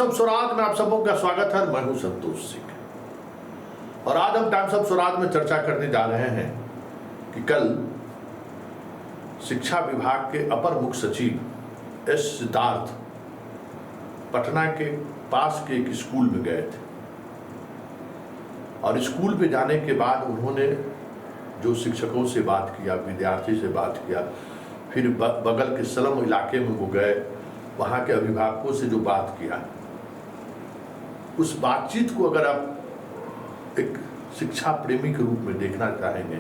Times of Swaraj में आप सबों का स्वागत है। मैं हूं संतोष सिंह और आज हम टाइम्स ऑफ स्वराज में चर्चा करने जा रहे हैं कि कल शिक्षा विभाग के अपर मुख्य सचिव एस सिद्धार्थ पटना के पास के एक स्कूल में गए थे और स्कूल में जाने के बाद उन्होंने जो शिक्षकों से बात किया, विद्यार्थी से बात किया, फिर बगल के स्लम इलाके में वो गए, वहाँ के अभिभावकों से जो बात किया, उस बातचीत को अगर आप एक शिक्षा प्रेमी के रूप में देखना चाहेंगे,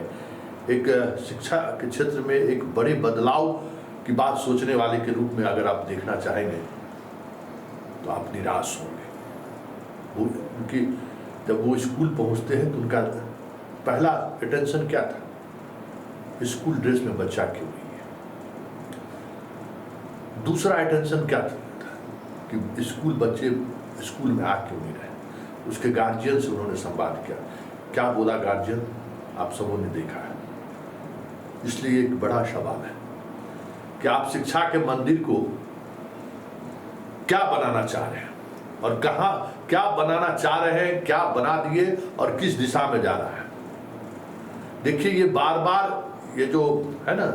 एक शिक्षा के क्षेत्र में एक बड़े बदलाव की बात सोचने वाले के रूप में अगर आप देखना चाहेंगे तो आप निराश होंगे। उनकी जब वो स्कूल पहुँचते हैं तो उनका पहला अटेंशन क्या था? स्कूल ड्रेस में बच्चा क्यों नहीं है। दूसरा अटेंशन क्या था कि स्कूल बच्चे स्कूल में आ क्यों नहीं रहे। उसके गार्जियन से उन्होंने संवाद किया। क्या बोला गार्जियन आप सबों ने देखा है। इसलिए एक बड़ा सवाल है कि आप शिक्षा के मंदिर को क्या बनाना चाह रहे हैं और कहाँ क्या बनाना चाह रहे हैं, क्या बना दिए और किस दिशा में जा रहा है। देखिए, ये बार बार ये जो है ना,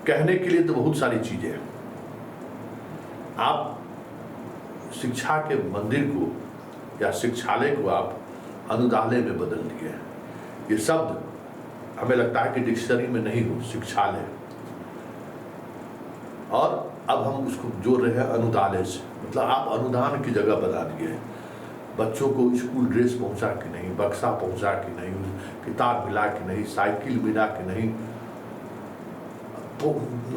कहने के लिए तो बहुत सारी चीजें हैं। आप शिक्षा के मंदिर को या शिक्षालय को आप अनुदालय में बदल दिए हैं। ये शब्द हमें लगता है कि डिक्शनरी में नहीं हो, शिक्षालय, और अब हम उसको जोड़ रहे हैं अनुदालय से। मतलब आप अनुदान की जगह बना दिए। बच्चों को स्कूल ड्रेस पहुंचा कि नहीं, बक्सा पहुंचा कि नहीं, किताब मिला कि नहीं, साइकिल मिला कि नहीं,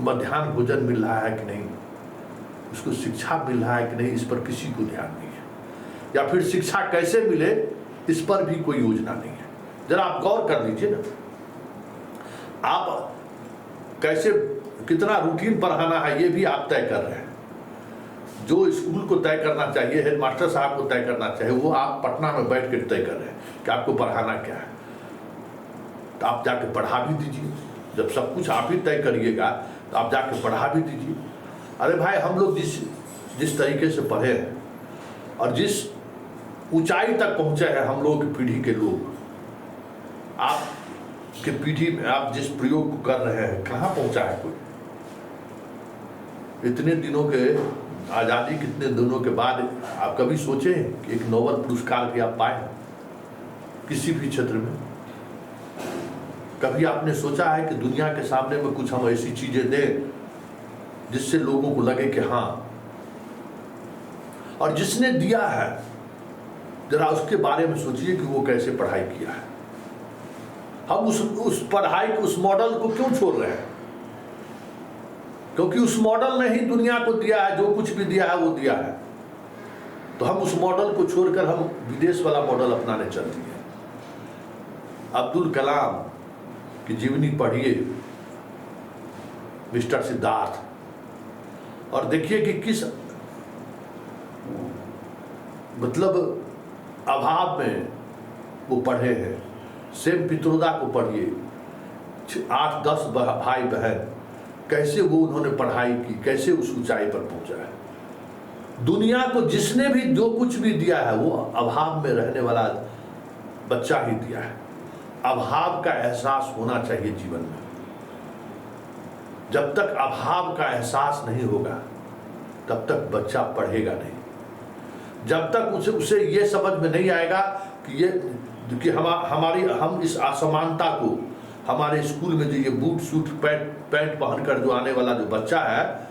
मध्याह्न भोजन मिल रहा है कि नहीं, उसको शिक्षा मिल रहा है कि नहीं, इस पर किसी को ध्यान नहीं है। या फिर शिक्षा कैसे मिले इस पर भी कोई योजना नहीं है। जरा आप गौर कर लीजिए ना, आप कैसे कितना रूटीन पढ़ाना है ये भी आप तय कर रहे हैं। जो स्कूल को तय करना चाहिए, हेडमास्टर साहब को तय करना चाहिए, वो आप पटना में बैठ कर तय कर रहे हैं कि आपको पढ़ाना क्या है। तो आप जाके पढ़ा भी दीजिए। जब सब कुछ आप ही तय करिएगा तो आप जाके पढ़ा भी दीजिए। अरे भाई, हम लोग जिस तरीके से पढ़े हैं और जिस ऊंचाई तक पहुंचे हैं हम लोग की पीढ़ी के लोग, आपके पीढ़ी में आप जिस प्रयोग को कर रहे हैं कहाँ पहुंचा है कोई। इतने दिनों के आज़ादी, कितने दिनों के बाद आप कभी सोचे कि एक नोबेल पुरस्कार भी आप पाए किसी भी क्षेत्र में? कभी आपने सोचा है कि दुनिया के सामने में कुछ हम ऐसी चीजें दें जिससे लोगों को लगे कि हाँ, और जिसने दिया है जरा उसके बारे में सोचिए कि वो कैसे पढ़ाई किया है। हम उस पढ़ाई को, उस मॉडल को क्यों छोड़ रहे हैं? क्योंकि उस मॉडल ने ही दुनिया को दिया है, जो कुछ भी दिया है वो दिया है। तो हम उस मॉडल को छोड़कर हम विदेश वाला मॉडल अपनाने चल दिए। अब्दुल कलाम की जीवनी पढ़िए, मिस्टर सिद्धार्थ, और देखिए कि किस मतलब अभाव में वो पढ़े हैं। सेम पित्रोदा को पढ़िए, 8-10 भाई बहन, कैसे वो उन्होंने पढ़ाई की, कैसे उस ऊंचाई पर पहुंचा है। दुनिया को जिसने भी जो कुछ भी दिया है वो अभाव में रहने वाला बच्चा ही दिया है। अभाव का एहसास होना चाहिए जीवन में। जब तक अभाव का एहसास नहीं होगा तब तक बच्चा पढ़ेगा नहीं। जब तक उसे ये समझ में नहीं आएगा कि हम इस असमानता को, हमारे स्कूल में जो ये बूट सूट पैंट पहनकर जो आने वाला जो बच्चा है,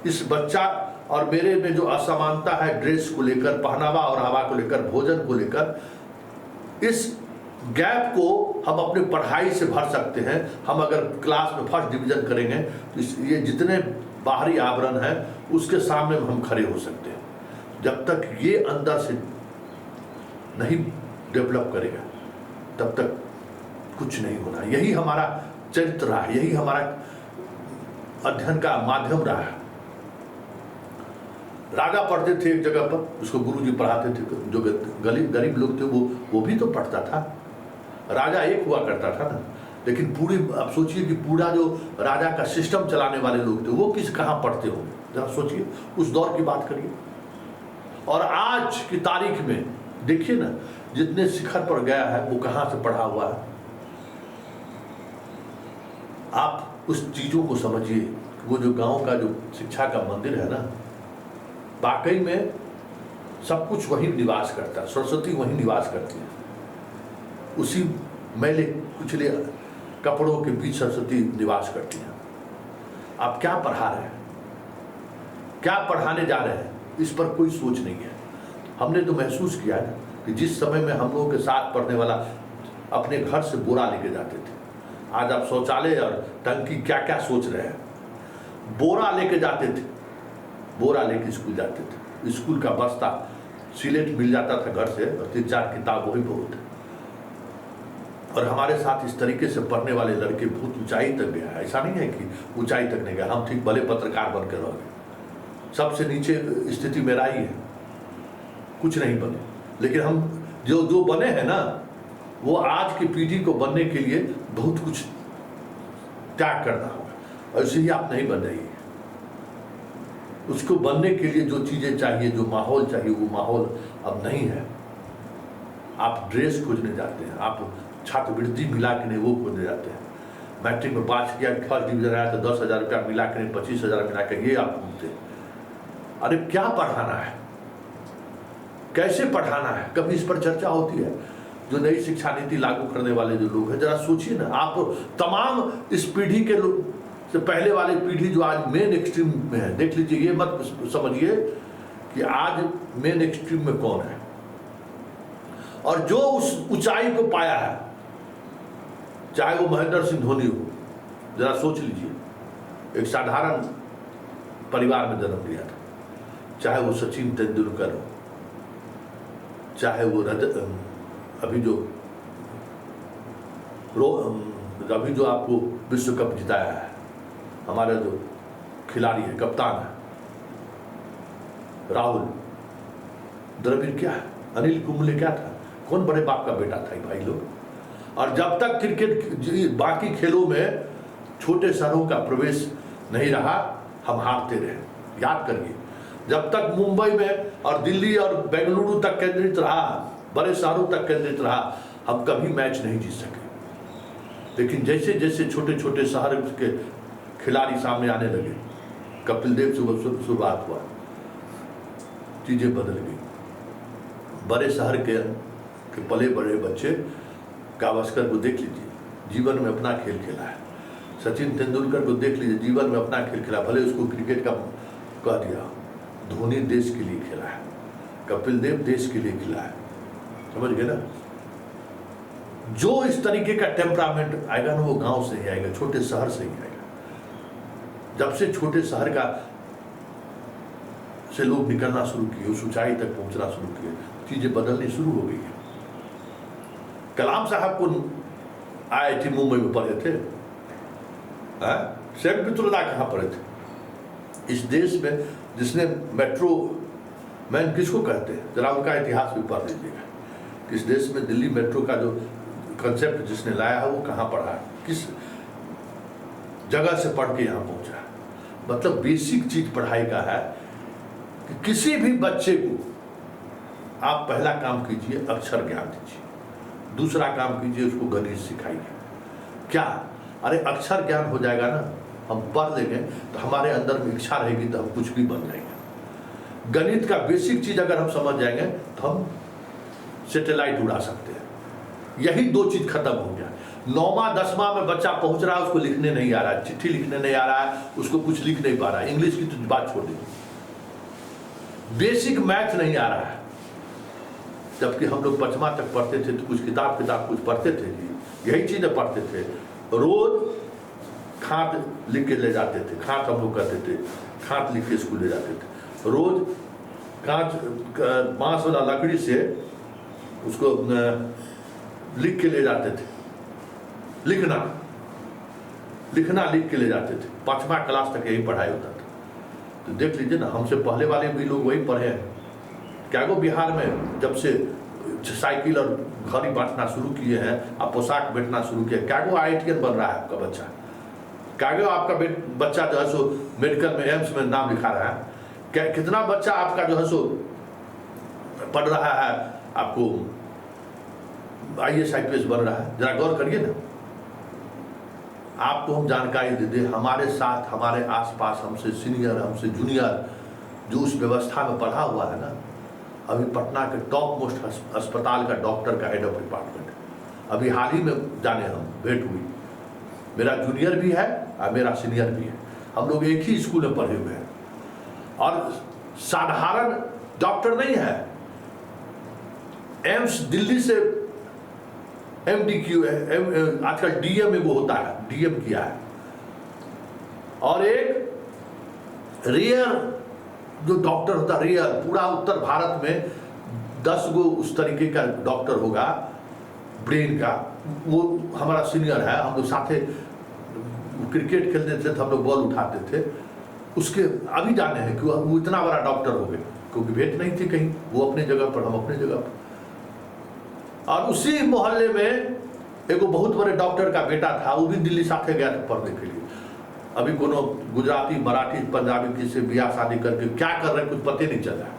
इस बच्चा और मेरे में जो असमानता है ड्रेस को लेकर, पहनावा और हवा को लेकर, भोजन को लेकर, इस गैप को हम अपनी पढ़ाई से भर सकते हैं। हम अगर क्लास में फर्स्ट डिवीजन करेंगे तो ये जितने बाहरी आवरण हैं उसके सामने हम खड़े हो सकते हैं। जब तक ये अंदर से नहीं डेवलप करेगा तब तक कुछ नहीं होना। यही हमारा चरित्र रहा है, यही हमारा अध्ययन का माध्यम रहा है। राजा पढ़ते थे एक जगह पर, उसको गुरुजी पढ़ाते थे। जो गरीब लोग थे वो भी तो पढ़ता था। राजा एक हुआ करता था ना, लेकिन पूरी, अब सोचिए कि पूरा जो राजा का सिस्टम चलाने वाले लोग थे वो कहाँ पढ़ते होंगे। जरा सोचिए, उस दौर की बात करिए। और आज की तारीख में देखिए ना, जितने शिखर पर गया है वो कहाँ से पढ़ा हुआ है। आप उस चीज़ों को समझिए। वो जो गांव का जो शिक्षा का मंदिर है ना, वाकई में सब कुछ वहीं निवास करता है, सरस्वती वहीं निवास करती है। उसी मैले कुचले कपड़ों के बीच सरस्वती निवास करती है। आप क्या पढ़ा रहे हैं, क्या पढ़ाने जा रहे हैं, इस पर कोई सोच नहीं है। हमने तो महसूस किया है कि जिस समय में हम लोगों के साथ पढ़ने वाला अपने घर से बोरा लेके जाते थे, आज आप शौचालय और टंकी क्या क्या सोच रहे हैं। बोरा लेके जाते थे, बोरा लेके स्कूल जाते थे। स्कूल का बस्ता सिलेट मिल जाता था घर से, और 3-4 किताब वही बहुत है। और हमारे साथ इस तरीके से पढ़ने वाले लड़के बहुत ऊंचाई तक गया है। ऐसा नहीं है कि ऊंचाई तक नहीं गया, हम ठीक भले पत्रकार बनकर रह गए। सबसे नीचे स्थिति मेरा ही है, कुछ नहीं बने। लेकिन हम जो बने हैं ना, वो आज की पीढ़ी को बनने के लिए बहुत कुछ त्याग करना होगा। और इसलिए आप नहीं बन रही है। उसको बनने के लिए जो चीज़ें चाहिए, जो माहौल चाहिए, वो माहौल अब नहीं है। आप ड्रेस खोजने जाते हैं, आप छात्रवृत्ति मिला के नहीं वो खोजने जाते हैं। मैट्रिक में पास किया, फर्स्ट डिवीजन आया तो 10,000 रुपया मिला के नहीं 25,000 मिला के, ये आप ढूंढते हैं। अरे क्या पढ़ाना है, कैसे पढ़ाना है, कभी इस पर चर्चा होती है? जो नई शिक्षा नीति लागू करने वाले जो लोग हैं, जरा सोचिए ना। आप तमाम इस पीढ़ी के लोग से पहले वाली पीढ़ी जो आज मेन एक्सट्रीम में है, देख लीजिए। ये मत समझिए कि आज मेन एक्सट्रीम में कौन है, और जो उस ऊंचाई को पाया है, चाहे वो महेंद्र सिंह धोनी हो, जरा सोच लीजिए। एक साधारण परिवार में जन्म लिया था, चाहे वो सचिन तेंदुलकर हो, चाहे वो अभी जो आपको विश्व कप जिताया है, हमारा जो खिलाड़ी है, कप्तान है राहुल द्रविड़, क्या है, अनिल कुंबले क्या था, कौन बड़े बाप का बेटा था भाई लोग। और जब तक क्रिकेट बाकी खेलों में छोटे शहरों का प्रवेश नहीं रहा, हम हारते रहे। याद करिए, जब तक मुंबई में और दिल्ली और बेंगलुरु तक केंद्रित रहा, बड़े शहरों तक केंद्रित रहा, हम कभी मैच नहीं जीत सके। लेकिन जैसे जैसे छोटे छोटे शहर के खिलाड़ी सामने आने लगे, कपिल देव से शुरुआत हुआ, चीजें बदल गई। बड़े शहर के पले बड़े बच्चे, गावस्कर को देख लीजिए, जीवन में अपना खेल खेला है। सचिन तेंदुलकर को देख लीजिए, जीवन में अपना खेल खेला, भले उसको क्रिकेट का कह दिया। धोनी देश के लिए खेला है, कपिल देव देश के लिए खेला है, समझ गए ना। जो इस तरीके का टेम्परामेंट आएगा ना, वो गांव से ही आएगा, छोटे शहर से ही आएगा। जब से छोटे शहर का से लोग निकलना शुरू किए, उस ऊंचाई तक पहुंचना शुरू किए, चीजें बदलनी शुरू हो गई है। कलाम साहब को IIT मुंबई में पढ़े थे, शेख बितुल्लाह कहाँ पढ़े थे? इस देश में जिसने मेट्रो मैन किसको कहते हैं, जरा उनका इतिहास भी पढ़ लीजिएगा। इस देश में दिल्ली मेट्रो का जो कंसेप्ट जिसने लाया है, वो कहाँ पढ़ा है, किस जगह से पढ़ के यहाँ पहुँचा है। मतलब बेसिक चीज पढ़ाई का है कि किसी भी बच्चे को आप पहला काम कीजिए, अक्षर ज्ञान दीजिए। दूसरा काम कीजिए, उसको गणित सिखाइए। क्या, अरे अक्षर ज्ञान हो जाएगा ना, हम पढ़ लेंगे तो हमारे अंदर में इच्छा रहेगी तो हम कुछ भी बन जाएंगे। गणित का बेसिक चीज अगर हम समझ जाएंगे तो हम सैटेलाइट उड़ा सकते हैं। यही दो चीज खत्म हो गया। 9वां 10वां में बच्चा पहुंच रहा है, उसको लिखने नहीं आ रहा है, चिट्ठी लिखने नहीं आ रहा है, उसको कुछ लिख नहीं पा रहा है, इंग्लिश की तो बात छोड़ दीजिए, बेसिक मैथ नहीं आ रहा है। जबकि हम लोग 5वां तक पढ़ते थे तो कुछ किताब कुछ पढ़ते थे जी, यही चीजें पढ़ते थे। रोज खात लिख के ले जाते थे, खात हम लोग कहते थे, खात लिख के स्कूल ले जाते थे। रोज कांच बांस वाला लकड़ी से उसको लिख के ले जाते थे, लिखना लिख के ले जाते थे। 5वां क्लास तक यही पढ़ाई होता था। तो देख लीजिए ना, हमसे पहले वाले भी लोग वही पढ़े हैं। क्या वो बिहार में जब से साइकिल और घड़ी बांटना शुरू किए हैं, आप पोशाक बेचना शुरू किए, क्या वो IITian बन रहा है आपका बच्चा? क्या वो आपका बच्चा जो है सो मेडिकल में, एम्स में नाम लिखा रहा है? क्या कितना बच्चा आपका जो है सो पढ़ रहा है, आपको IAS IPS बन रहा है, जरा गौर करिए ना। आपको हम जानकारी दे दें, हमारे साथ, हमारे आसपास हमसे सीनियर, हमसे जूनियर जो उस व्यवस्था में पढ़ा हुआ है ना, अभी पटना के टॉप मोस्ट अस्पताल का डॉक्टर का हेड ऑफ डिपार्टमेंट, अभी हाल ही में जाने हम भेंट हुई, मेरा जूनियर भी है और मेरा सीनियर भी है, हम लोग एक ही स्कूल में पढ़े हुए हैं। और साधारण डॉक्टर नहीं है, एम्स दिल्ली से MD है, आजकल DM वो होता है, DM किया है। और एक रेयर जो डॉक्टर होता है, रेयर, पूरा उत्तर भारत में 10 गो उस तरीके का डॉक्टर होगा ब्रेन का, वो हमारा सीनियर है। हम लोग साथे क्रिकेट खेलते थे तो हम लोग बॉल उठाते थे, उसके अभी जाने हैं कि वो इतना बड़ा डॉक्टर हो गए, क्योंकि भेंट नहीं थी कहीं, वो अपने जगह पर, हम अपने जगह पर। और उसी मोहल्ले में एक बहुत बड़े डॉक्टर का बेटा था, वो भी दिल्ली साथे गया था पढ़ने के लिए। अभी कोनो गुजराती, मराठी, पंजाबी किसी ब्याह शादी करके क्या कर रहे हैं कुछ पता नहीं चल रहा है।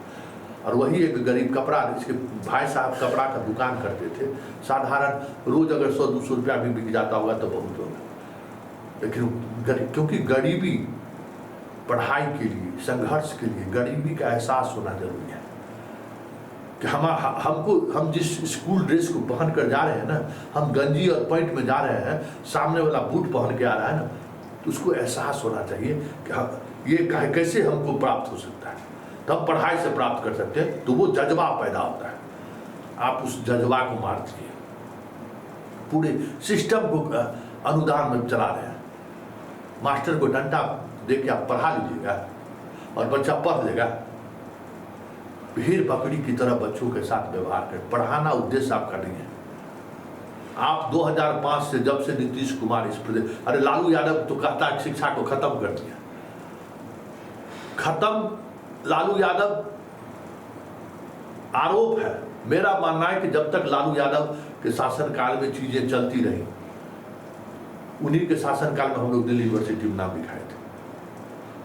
और वही एक गरीब कपड़ा, इसके भाई साहब कपड़ा का दुकान करते थे, साधारण रोज अगर 100-200 रुपया भी बिक जाता होगा तो बहुत होगा, लेकिन क्योंकि गरीबी, पढ़ाई के लिए, संघर्ष के लिए गरीबी का एहसास होना जरूरी है कि हम जिस स्कूल ड्रेस को पहन कर जा रहे हैं ना, हम गंजी और पैंट में जा रहे हैं, सामने वाला बूट पहन के आ रहा है ना, तो उसको एहसास होना चाहिए कि हम ये कैसे हमको प्राप्त हो सकता है, तो हम पढ़ाई से प्राप्त कर सकते हैं। तो वो जज्बा पैदा होता है, आप उस जज्बा को मार दीजिए। पूरे सिस्टम को अनुदान में चला रहे हैं, मास्टर को डंडा दे के आप पढ़ा लीजिएगा और बच्चा पढ़ लेगा। भेड़ बकरी की तरह बच्चों के साथ व्यवहार करें, पढ़ाना उद्देश्य आपका नहीं है। आप 2005 से जब से नीतीश कुमार इस प्रदेश, अरे लालू यादव तो कहता है शिक्षा को खत्म कर दिया, खत्म लालू यादव, आरोप है। मेरा मानना है कि जब तक लालू यादव के शासनकाल में चीजें चलती रही, उन्हीं के शासनकाल में हम लोग दिल्ली यूनिवर्सिटी में नाम लिखाए थे।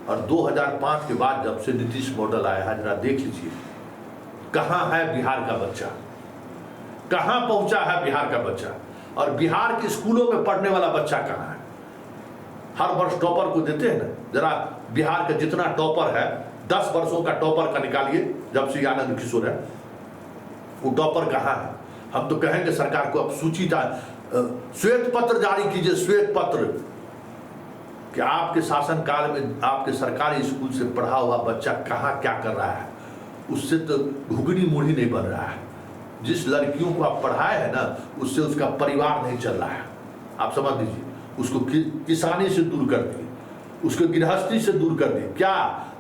और 2005 के बाद जब से नीतीश मॉडल आया है, जरा देख लीजिए कहाँ है बिहार का बच्चा, कहाँ पहुंचा है बिहार का बच्चा, और बिहार के स्कूलों में पढ़ने वाला बच्चा कहाँ है। हर वर्ष टॉपर को देते हैं ना, जरा बिहार का जितना टॉपर है, 10 वर्षों का टॉपर का निकालिए, जब से आनंद किशोर है, वो टॉपर कहाँ है। हम तो कहेंगे सरकार को अब सूची श्वेत पत्र जारी कीजिए, श्वेत पत्र, कि आपके शासनकाल में आपके सरकारी स्कूल से पढ़ा हुआ बच्चा कहाँ क्या कर रहा है। उससे तो घुगनी मुढ़ी नहीं बन रहा है। जिस लड़कियों को आप पढ़ाए हैं ना, उससे उसका परिवार नहीं चल रहा है। आप समझ लीजिए, उसको किसानी से दूर कर दिए, उसको गृहस्थी से दूर कर दिए। क्या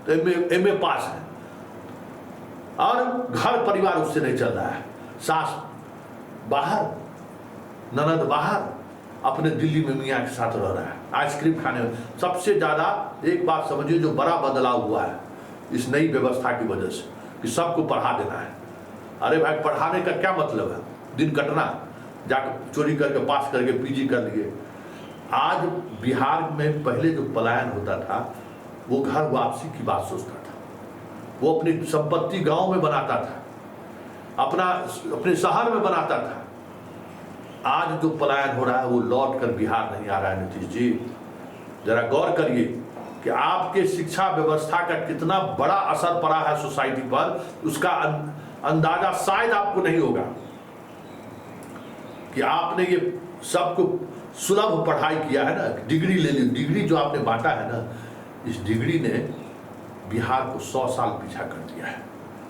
तो MA पास है और घर परिवार उससे नहीं चल रहा है। सास बाहर, ननद बाहर, अपने दिल्ली में मियाँ के साथ रह रहा है, आइसक्रीम खाने में। सबसे ज़्यादा एक बात समझिए, जो बड़ा बदलाव हुआ है इस नई व्यवस्था की वजह से, कि सबको पढ़ा देना है। अरे भाई, पढ़ाने का क्या मतलब है, दिन कटना, जाकर चोरी करके पास करके PG कर लिए। आज बिहार में पहले जो पलायन होता था, वो घर वापसी की बात सोचता था, वो अपनी संपत्ति गांव में बनाता था, अपने शहर में बनाता था। आज जो पलायन हो रहा है वो लौट कर बिहार नहीं आ रहा है। नीतीश जी, जरा गौर करिए कि आपके शिक्षा व्यवस्था का कितना बड़ा असर पड़ा है सोसाइटी पर। उसका अंदाजा शायद आपको नहीं होगा कि आपने ये सबको सुलभ पढ़ाई किया है ना, डिग्री ले ली। डिग्री जो आपने बांटा है ना, इस डिग्री ने बिहार को 100 साल पीछा कर दिया है,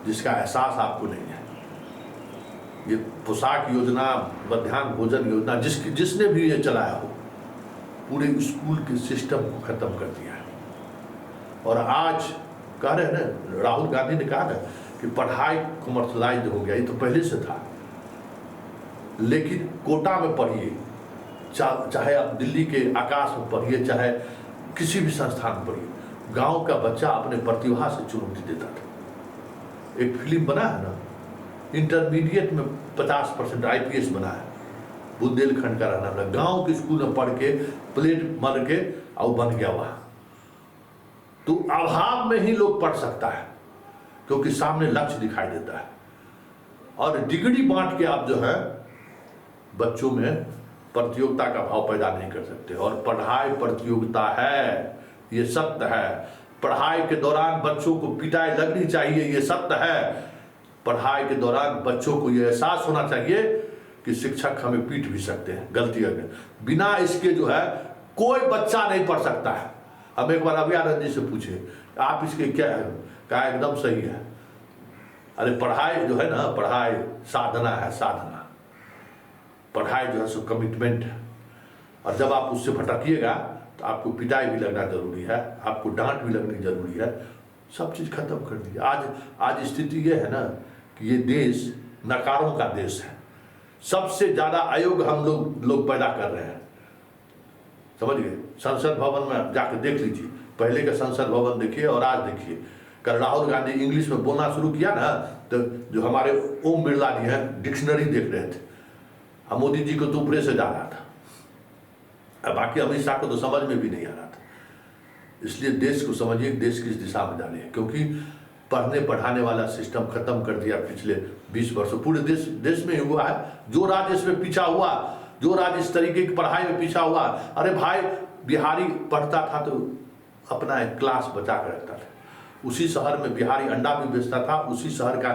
जिसका एहसास आपको नहीं है। ये पोशाक योजना, मध्याह्न भोजन योजना, जिसने भी ये चलाया हो, पूरे स्कूल के सिस्टम को खत्म कर दिया है। और आज कह रहे हैं ना, राहुल गांधी ने कहा ना कि पढ़ाई कमर्शलाइज हो गया। ये तो पहले से था, लेकिन कोटा में पढ़िए, चाहे आप दिल्ली के आकाश में पढ़िए, चाहे किसी भी संस्थान में पढ़िए, गांव का बच्चा अपने प्रतिभा से चुनौती देता था। एक फिल्म बना है ना, इंटरमीडिएट में 50% IPS बना है, बुंदेलखंड का रहना वाला, गांव के स्कूल में पढ़ के प्लेट बन के और बन गया वहां। तो अभाव में ही लोग पढ़ सकता है, क्योंकि सामने लक्ष्य दिखाई देता है। और डिग्री बांट के आप जो है बच्चों में प्रतियोगिता का भाव पैदा नहीं कर सकते। और पढ़ाई प्रतियोगिता है, ये सत्य है। पढ़ाई के दौरान बच्चों को पिटाई लगनी चाहिए, ये सत्य है। पढ़ाई के दौरान बच्चों को ये एहसास होना चाहिए कि शिक्षक हमें पीट भी सकते हैं गलती करके। बिना इसके जो है कोई बच्चा नहीं पढ़ सकता है। हम एक बार अभियानंद जी से पूछे आप इसके क्या है, कहा एकदम सही है। अरे पढ़ाई जो है ना, पढ़ाई साधना है, साधना। पढ़ाई जो है सो कमिटमेंट है, और जब आप उससे भटकिएगा तो आपको पिटाई भी लगना जरूरी है, आपको डांट भी लगनी जरूरी है, सब चीज़ खत्म कर दीजिए। आज स्थिति ये है ना कि ये देश नकारों का देश है। सबसे ज़्यादा अयोग्य हम लोग पैदा कर रहे हैं, समझ गए। संसद भवन में जाकर देख लीजिए, पहले का संसद भवन देखिए और आज देखिए। कल राहुल गांधी इंग्लिश में बोलना शुरू किया ना, तो जो हमारे ओम बिरला जी हैं डिक्शनरी देख रहे थे, और मोदी जी को तो ऊपरे से जा रहा था, और बाकी अमित शाह को तो समझ में भी नहीं आ रहा था। इसलिए देश को समझिए, देश किस दिशा में जा रही है, क्योंकि पढ़ने पढ़ाने वाला सिस्टम खत्म कर दिया पिछले 20 वर्षों। पूरे देश में हुआ है। जो राज्य इसमें पीछा हुआ, जो राज्य इस तरीके की पढ़ाई में पीछा हुआ, अरे भाई बिहारी पढ़ता था तो अपना एक क्लास बचा कर रखता था। उसी शहर में बिहारी अंडा भी बेचता था, उसी शहर का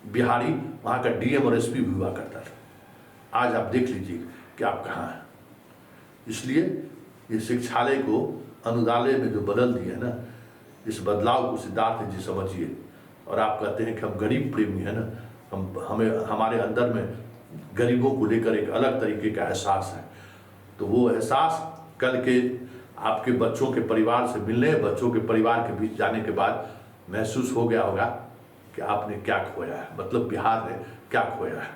बिहारी वहाँ का डीएम और एसपी भी हुआ करता था। आज आप देख लीजिए कि आप कहाँ हैं। इसलिए ये शिक्षालय को अनुदालय में जो बदल दिया है ना, इस बदलाव को सिद्धार्थ जी समझिए। और आप कहते हैं कि हम गरीब प्रेमी है ना, हमारे अंदर में गरीबों को लेकर एक अलग तरीके का एहसास है। तो वो एहसास कल के आपके बच्चों के परिवार से मिलने, बच्चों के परिवार के बीच जाने के बाद महसूस हो गया होगा कि आपने क्या खोया है, मतलब बिहार ने क्या खोया है।